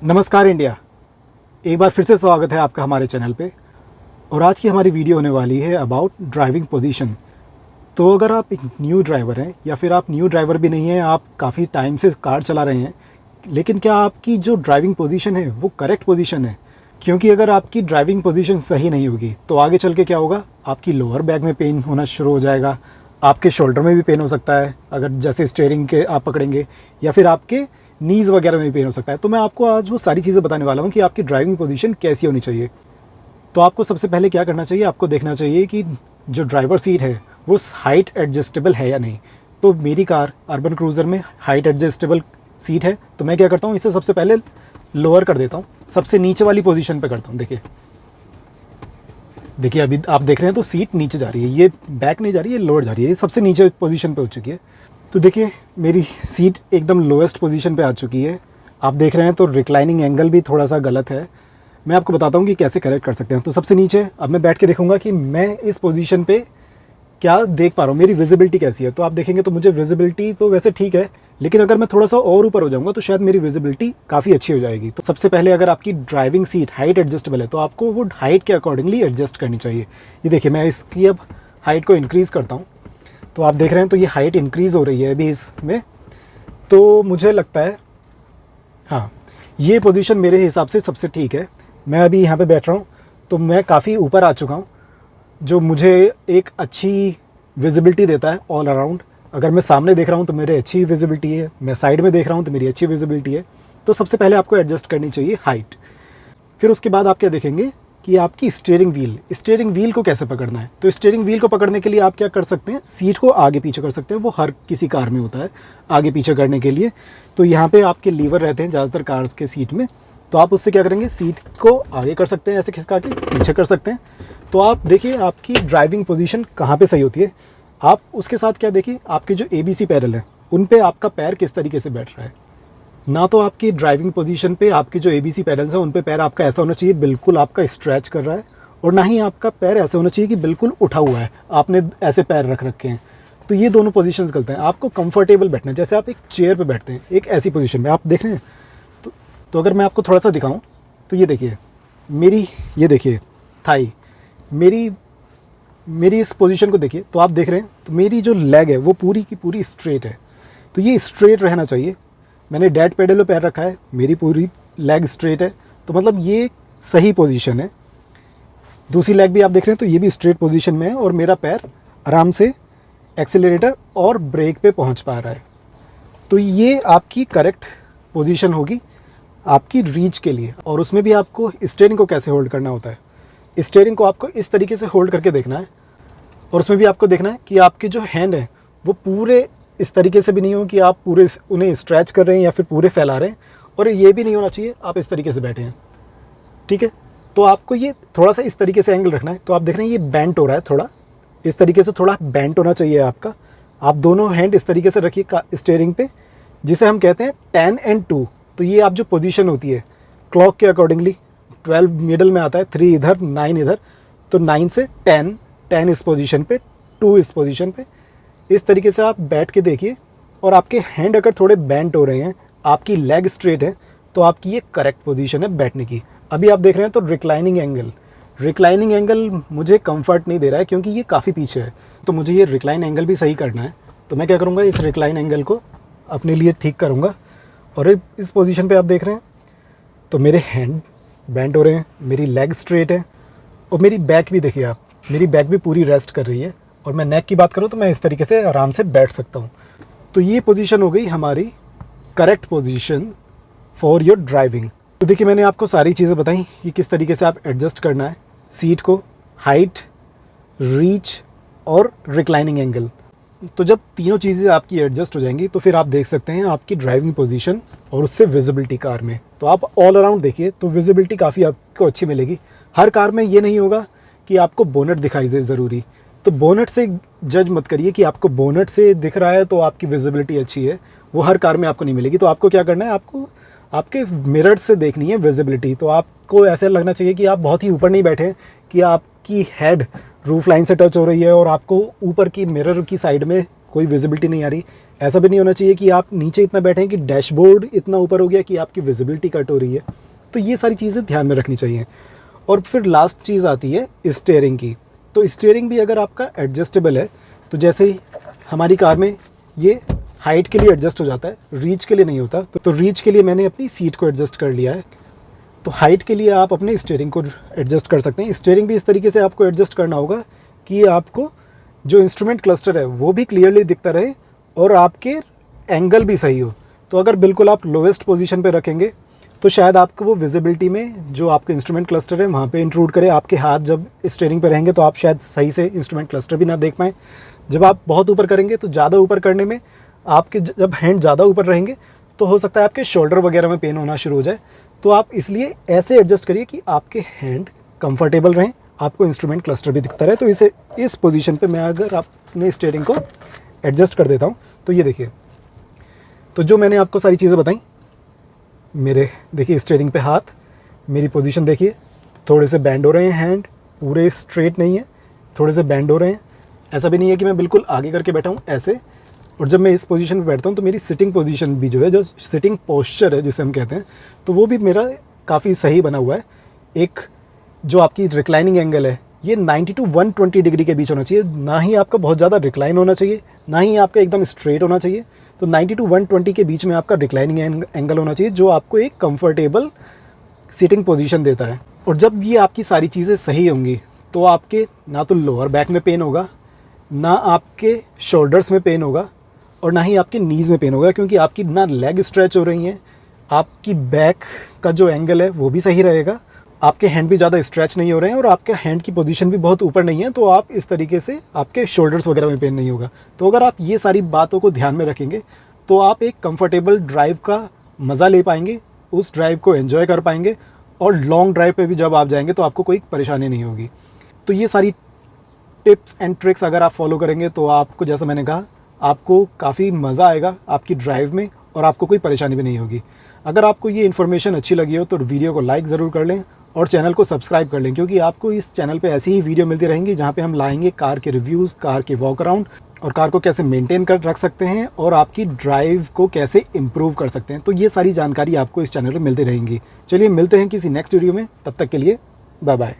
नमस्कार इंडिया। एक बार फिर से स्वागत है आपका हमारे चैनल पे। और आज की हमारी वीडियो होने वाली है अबाउट ड्राइविंग पोजीशन। तो अगर आप एक न्यू ड्राइवर हैं या फिर आप न्यू ड्राइवर भी नहीं हैं, आप काफ़ी टाइम से कार चला रहे हैं, लेकिन क्या आपकी जो ड्राइविंग पोजीशन है वो करेक्ट पोजीशन है? क्योंकि अगर आपकी ड्राइविंग पोजीशन सही नहीं होगी तो आगे चल के क्या होगा, आपकी लोअर बैक में पेन होना शुरू हो जाएगा, आपके शोल्डर में भी पेन हो सकता है अगर जैसे स्टीयरिंग के आप पकड़ेंगे, या फिर आपके नीज़ वगैरह में भी पेन हो सकता है। तो मैं आपको आज वो सारी चीज़ें बताने वाला हूँ कि आपकी ड्राइविंग पोजीशन कैसी होनी चाहिए। तो आपको सबसे पहले क्या करना चाहिए, आपको देखना चाहिए कि जो ड्राइवर सीट है वो हाइट एडजस्टेबल है या नहीं। तो मेरी कार अर्बन क्रूज़र में हाइट एडजस्टेबल सीट है, तो मैं क्या करता हूँ, इसे सबसे पहले लोअर कर देता हूँ, सबसे नीचे वाली पोजीशन पे करता हूँ। देखिए अभी आप देख रहे हैं तो सीट नीचे जा रही है, ये बैक नहीं जा रही है, लोअर जा रही है, ये सबसे नीचे पोजीशन पे हो चुकी है। तो देखिए मेरी सीट एकदम लोएस्ट पोजीशन पे आ चुकी है। आप देख रहे हैं तो रिक्लाइनिंग एंगल भी थोड़ा सा गलत है। मैं आपको बताता हूँ कि कैसे करेक्ट कर सकते हैं। तो सबसे नीचे अब मैं बैठ के देखूँगा कि मैं इस पोजीशन पे क्या देख पा रहा हूँ, मेरी विजिबिलिटी कैसी है। तो आप देखेंगे तो मुझे विजिबिलिटी तो वैसे ठीक है, लेकिन अगर मैं थोड़ा सा और ऊपर हो जाऊँगा तो शायद मेरी विजिबिलिटी काफ़ी अच्छी हो जाएगी। तो सबसे पहले अगर आपकी ड्राइविंग सीट हाइट एडजस्टेबल है तो आपको वो हाइट के अकॉर्डिंगली एडजस्ट करनी चाहिए। ये देखिए मैं इसकी अब हाइट को इंक्रीज़ करता हूँ, तो आप देख रहे हैं तो ये हाइट इंक्रीज़ हो रही है अभी इसमें। तो मुझे लगता है हाँ, ये पोजीशन मेरे हिसाब से सबसे ठीक है। मैं अभी यहाँ पे बैठ रहा हूँ तो मैं काफ़ी ऊपर आ चुका हूँ, जो मुझे एक अच्छी विजिबिलिटी देता है ऑल अराउंड। अगर मैं सामने देख रहा हूँ तो मेरे अच्छी विजिबिलिटी है, मैं साइड में देख रहा हूँ तो मेरी अच्छी विजिबिलिटी है। तो सबसे पहले आपको एडजस्ट करनी चाहिए हाइट। फिर उसके बाद आप क्या देखेंगे कि आपकी स्टीयरिंग व्हील को कैसे पकड़ना है। तो स्टीयरिंग व्हील को पकड़ने के लिए आप क्या कर सकते हैं, सीट को आगे पीछे कर सकते हैं। वो हर किसी कार में होता है आगे पीछे करने के लिए। तो यहाँ पे आपके लीवर रहते हैं ज़्यादातर कार्स के सीट में, तो आप उससे क्या करेंगे, सीट को आगे कर सकते हैं, ऐसे खिसका के पीछे कर सकते हैं। तो आप देखिए आपकी ड्राइविंग पोजीशन कहाँ पे सही होती है। आप उसके साथ क्या देखिए, आपके जो ABC पैडल हैं उन पे आपका पैर किस तरीके से बैठ रहा है। ना तो आपकी ड्राइविंग पोजीशन पे आपके जो ABC पैडल्स हैं उन पे पैर आपका ऐसा होना चाहिए बिल्कुल आपका स्ट्रेच कर रहा है, और ना ही आपका पैर ऐसा होना चाहिए कि बिल्कुल उठा हुआ है, आपने ऐसे पैर रख रखे हैं। तो ये दोनों पोजीशंस गलत हैं। आपको कंफर्टेबल बैठना है, जैसे आप एक चेयर पे बैठते हैं एक ऐसी पोजीशन में, आप देख रहे हैं। तो अगर मैं आपको थोड़ा सा दिखाऊँ तो ये देखिए मेरी, ये देखिए थाई, मेरी इस पोजीशन को देखिए, तो आप देख रहे हैं तो मेरी जो लेग है वो पूरी की पूरी स्ट्रेट है। तो ये स्ट्रेट रहना चाहिए। मैंने डेड पेडल पे पैर रखा है, मेरी पूरी लेग स्ट्रेट है, तो मतलब ये सही पोजीशन है। दूसरी लेग भी आप देख रहे हैं तो ये भी स्ट्रेट पोजीशन में है, और मेरा पैर आराम से एक्सेलरेटर और ब्रेक पे पहुंच पा रहा है। तो ये आपकी करेक्ट पोजीशन होगी आपकी रीच के लिए। और उसमें भी आपको स्टीयरिंग को कैसे होल्ड करना होता है, स्टीयरिंग को आपको इस तरीके से होल्ड करके देखना है। और उसमें भी आपको देखना है कि आपके जो हैंड है वो पूरे इस तरीके से भी नहीं हो कि आप पूरे उन्हें स्ट्रेच कर रहे हैं या फिर पूरे फैला रहे हैं, और ये भी नहीं होना चाहिए आप इस तरीके से बैठे हैं, ठीक है। तो आपको ये थोड़ा सा इस तरीके से एंगल रखना है। तो आप देख रहे हैं ये बेंट हो रहा है, थोड़ा इस तरीके से थोड़ा बेंट होना चाहिए आपका। आप दोनों हैंड इस तरीके से रखिए स्टीयरिंग पे, जिसे हम कहते हैं 10 and 2। तो ये आप जो पोजीशन होती है क्लॉक के अकॉर्डिंगली, 12 मिडल में आता है, 3 इधर 9 इधर, तो 9 से 10 इस पोजीशन पे, 2 इस पोजीशन पे, इस तरीके से आप बैठ के देखिए। और आपके हैंड अगर थोड़े बेंट हो रहे हैं, आपकी लेग स्ट्रेट है, तो आपकी ये करेक्ट पोजीशन है बैठने की। अभी आप देख रहे हैं तो रिक्लाइनिंग एंगल मुझे कंफर्ट नहीं दे रहा है क्योंकि ये काफ़ी पीछे है। तो मुझे ये रिक्लाइन एंगल भी सही करना है। तो मैं क्या करूँगा, इस रिक्लाइन एंगल को अपने लिए ठीक करूँगा। और इस पोजीशन पे आप देख रहे हैं तो मेरे हैंड बेंट हो रहे हैं, मेरी लेग स्ट्रेट है, और मेरी बैक भी देखिए आप, मेरी बैक भी पूरी रेस्ट कर रही है। और मैं नेक की बात करूँ तो मैं इस तरीके से आराम से बैठ सकता हूँ। तो ये पोजीशन हो गई हमारी correct position for your driving. तो देखिए मैंने आपको सारी चीज़ें बताई कि किस तरीके से आप एडजस्ट करना है सीट को, हाइट, रीच और रिक्लाइनिंग एंगल। तो जब तीनों चीज़ें आपकी एडजस्ट हो जाएंगी तो फिर आप देख सकते हैं आपकी ड्राइविंग पोजीशन और उससे विजिबिलिटी कार में। तो आप ऑल अराउंड देखिए तो विजिबिलिटी काफ़ी आपको अच्छी मिलेगी। हर कार में ये नहीं होगा कि आपको बोनट दिखाई दे ज़रूरी, तो बोनट से जज मत करिए कि आपको बोनट से दिख रहा है तो आपकी विजिबिलिटी अच्छी है, वो हर कार में आपको नहीं मिलेगी। तो आपको क्या करना है, आपको आपके मिरर से देखनी है विजिबिलिटी। तो आपको ऐसा लगना चाहिए कि आप बहुत ही ऊपर नहीं बैठे, कि आपकी हेड रूफ लाइन से टच हो रही है और आपको ऊपर की मिरर की साइड में कोई विजिबिलिटी नहीं आ रही, ऐसा भी नहीं होना चाहिए कि आप नीचे इतना बैठे हैं कि डैशबोर्ड इतना ऊपर हो गया कि आपकी विजिबिलिटी कट हो रही है। तो ये सारी चीज़ें ध्यान में रखनी चाहिए। और फिर लास्ट चीज़ आती है स्टीयरिंग की। तो स्टीयरिंग भी अगर आपका एडजस्टेबल है, तो जैसे ही हमारी कार में ये हाइट के लिए एडजस्ट हो जाता है, रीच के लिए नहीं होता। तो रीच के लिए मैंने अपनी सीट को एडजस्ट कर लिया है। तो हाइट के लिए आप अपने स्टीयरिंग को एडजस्ट कर सकते हैं। स्टीयरिंग भी इस तरीके से आपको एडजस्ट करना होगा कि आपको जो इंस्ट्रूमेंट क्लस्टर है वो भी क्लियरली दिखता रहे और आपके एंगल भी सही हो। तो अगर बिल्कुल आप लोवेस्ट पोजीशन पे रखेंगे तो शायद आपको वो विजिबिलिटी में जो आपके इंस्ट्रूमेंट क्लस्टर है वहाँ पे इंट्रूड करे। आपके हाथ जब स्टीयरिंग पे रहेंगे तो आप शायद सही से इंस्ट्रूमेंट क्लस्टर भी ना देख पाएँ। जब आप बहुत ऊपर करेंगे तो ज़्यादा ऊपर करने में आपके जब हैंड ज़्यादा ऊपर रहेंगे तो हो सकता है आपके शोल्डर वगैरह में पेन होना शुरू हो जाए। तो आप इसलिए ऐसे एडजस्ट करिए कि आपके हैंड कंफर्टेबल रहें, आपको इंस्ट्रूमेंट क्लस्टर भी दिखता रहे। तो इसे इस पोजीशन पे मैं अगर अपने स्टीयरिंग को एडजस्ट कर देता हूँ तो ये देखिए, तो जो मैंने आपको सारी चीज़ें बताई, मेरे देखिए स्टीयरिंग पे हाथ, मेरी पोजीशन देखिए, थोड़े से बैंड हो रहे हैं हैंड, पूरे स्ट्रेट नहीं है, थोड़े से बैंड हो रहे हैं। ऐसा भी नहीं है कि मैं बिल्कुल आगे करके बैठा हूँ ऐसे। और जब मैं इस पोजीशन पे बैठता हूँ तो मेरी सिटिंग पोजीशन भी जो है, जो सिटिंग पोस्चर है जिसे हम कहते हैं, तो वो भी मेरा काफ़ी सही बना हुआ है। एक जो आपकी रिक्लाइनिंग एंगल है ये 90 टू 120 डिग्री के बीच होना चाहिए। ना ही आपका बहुत ज़्यादा रिक्लाइन होना चाहिए, ना ही आपका एकदम स्ट्रेट होना चाहिए। तो 90 टू 120 के बीच में आपका रिक्लाइनिंग एंगल होना चाहिए, जो आपको एक कंफर्टेबल सिटिंग पोजीशन देता है। और जब ये आपकी सारी चीज़ें सही होंगी तो आपके ना तो लोअर बैक में पेन होगा, ना आपके शोल्डर्स में पेन होगा, और ना ही आपके नीज़ में पेन होगा, क्योंकि आपकी ना लेग स्ट्रेच हो रही हैं, आपकी बैक का जो एंगल है वो भी सही रहेगा, आपके हैंड भी ज़्यादा स्ट्रेच नहीं हो रहे हैं और आपके हैंड की पोजीशन भी बहुत ऊपर नहीं है। तो आप इस तरीके से आपके शोल्डर्स वगैरह में पेन नहीं होगा। तो अगर आप ये सारी बातों को ध्यान में रखेंगे तो आप एक कंफर्टेबल ड्राइव का मज़ा ले पाएंगे, उस ड्राइव को एंजॉय कर पाएंगे, और लॉन्ग ड्राइव पे भी जब आप जाएंगे तो आपको कोई परेशानी नहीं होगी। तो ये सारी टिप्स एंड ट्रिक्स अगर आप फॉलो करेंगे तो आपको, जैसा मैंने कहा, आपको काफ़ी मज़ा आएगा आपकी ड्राइव में और आपको कोई परेशानी भी नहीं होगी। अगर आपको ये इन्फॉर्मेशन अच्छी लगी हो तो वीडियो को लाइक ज़रूर कर लें और चैनल को सब्सक्राइब कर लें, क्योंकि आपको इस चैनल पे ऐसी ही वीडियो मिलती रहेंगी जहाँ पे हम लाएंगे कार के रिव्यूज़, कार के वॉक अराउंड, और कार को कैसे मेंटेन कर रख सकते हैं और आपकी ड्राइव को कैसे इम्प्रूव कर सकते हैं। तो ये सारी जानकारी आपको इस चैनल पर मिलती रहेंगी। चलिए मिलते हैं किसी नेक्स्ट वीडियो में, तब तक के लिए बाय बाय।